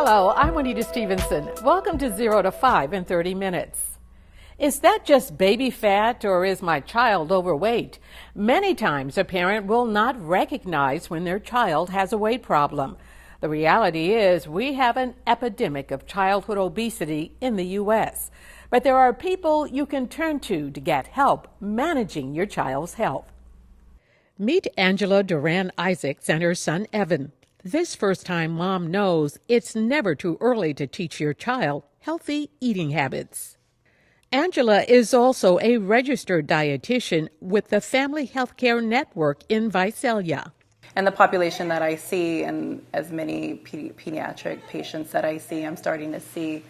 Hello, I'm Juanita Stevenson. Welcome to 0 to 5 in 30 minutes. Is that just baby fat or is my child overweight? Many times a parent will not recognize when their child has a weight problem. The reality is we have an epidemic of childhood obesity in the U.S. But there are people you can turn to get help managing your child's health. Meet Angela Duran Isaacs and her son Evan. This first-time mom knows it's never too early to teach your child healthy eating habits. Angela is also a registered dietitian with the Family Healthcare Network in Visalia. And the population that I see, and as many pediatric patients that I see, I'm starting to see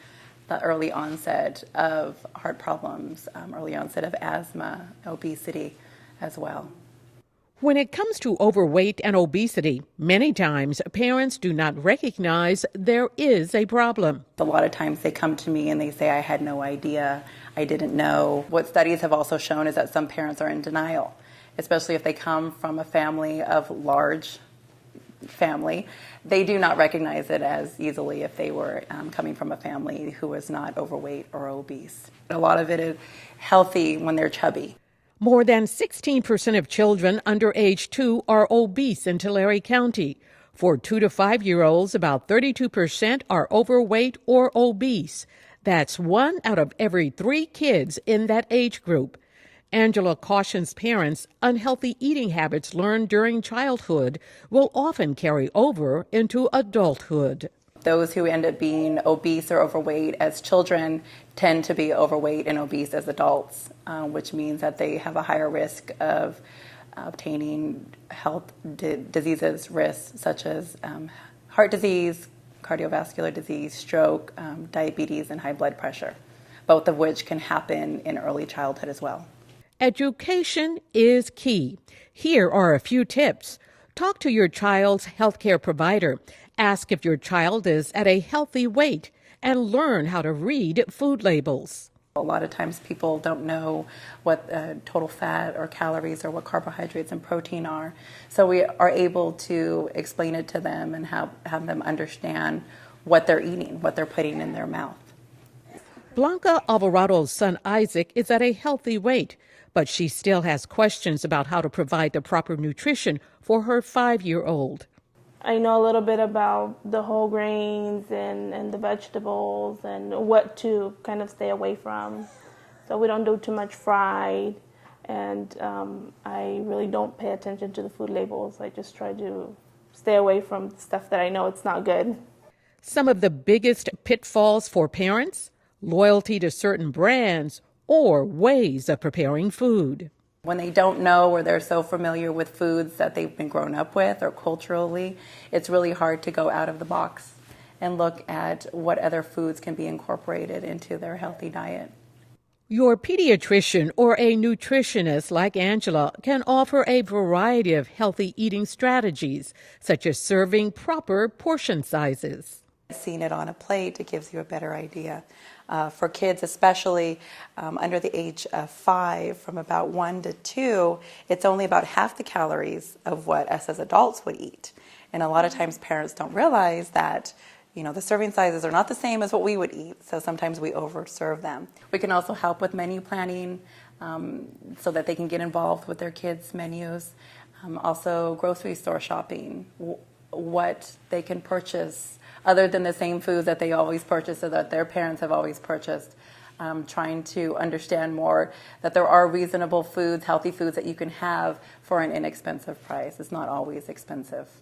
the early onset of heart problems, early onset of asthma, obesity as well. When it comes to overweight and obesity, many times parents do not recognize there is a problem. A lot of times they come to me and they say, I had no idea, I didn't know. What studies have also shown is that some parents are in denial, especially if they come from a family of large family. They do not recognize it as easily if they were coming from a family who was not overweight or obese. A lot of it is healthy when they're chubby. More than 16% of children under age 2 are obese in Tulare County. For 2 to 5-year-olds, about 32% are overweight or obese. That's 1 out of every 3 kids in that age group. Angela cautions parents unhealthy eating habits learned during childhood will often carry over into adulthood. Those who end up being obese or overweight as children tend to be overweight and obese as adults, which means that they have a higher risk of obtaining health diseases risks such as heart disease, cardiovascular disease, stroke, diabetes, and high blood pressure, both of which can happen in early childhood as well. Education is key. Here are a few tips. Talk to your child's healthcare provider. Ask if your child is at a healthy weight and learn how to read food labels. A lot of times people don't know what total fat or calories or what carbohydrates and protein are. So we are able to explain it to them and have them understand what they're eating, what they're putting in their mouth. Blanca Alvarado's son Isaac is at a healthy weight, but she still has questions about how to provide the proper nutrition for her 5-year-old. I know a little bit about the whole grains and the vegetables and what to kind of stay away from. So we don't do too much fried, and I really don't pay attention to the food labels. I just try to stay away from stuff that I know it's not good. Some of the biggest pitfalls for parents: loyalty to certain brands or ways of preparing food. When they don't know or they're so familiar with foods that they've been grown up with or culturally, it's really hard to go out of the box and look at what other foods can be incorporated into their healthy diet. Your pediatrician or a nutritionist like Angela can offer a variety of healthy eating strategies, such as serving proper portion sizes. Seeing it on a plate, it gives you a better idea. For kids, especially under the age of 5, from about 1 to 2, it's only about half the calories of what us as adults would eat. And a lot of times parents don't realize that, the serving sizes are not the same as what we would eat, so sometimes we overserve them. We can also help with menu planning so that they can get involved with their kids' menus. Also, grocery store shopping, what they can purchase other than the same foods that they always purchase or that their parents have always purchased. Trying to understand more that there are reasonable foods, healthy foods that you can have for an inexpensive price. It's not always expensive.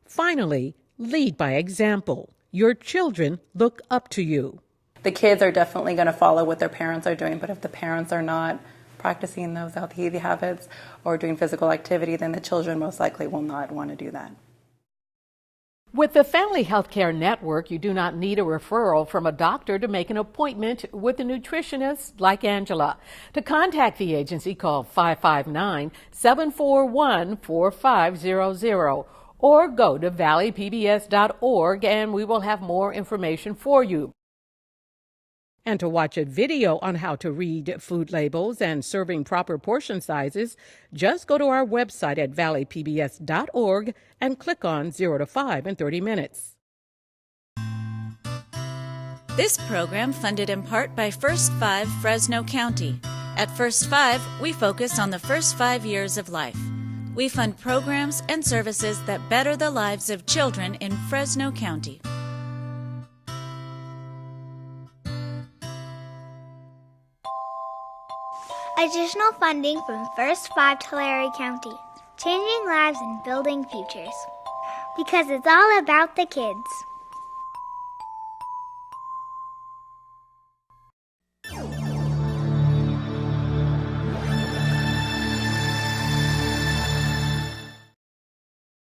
Finally, lead by example. Your children look up to you. The kids are definitely going to follow what their parents are doing, but if the parents are not practicing those healthy habits or doing physical activity, then the children most likely will not want to do that. With the Family Healthcare Network, you do not need a referral from a doctor to make an appointment with a nutritionist like Angela. To contact the agency, call 559-741-4500 or go to valleypbs.org and we will have more information for you. And to watch a video on how to read food labels and serving proper portion sizes, just go to our website at valleypbs.org and click on 0 to 5 in 30 minutes. This program funded in part by First 5 Fresno County. At First 5, we focus on the first 5 years of life. We fund programs and services that better the lives of children in Fresno County. Additional funding from First 5 Tulare County. Changing lives and building futures. Because it's all about the kids.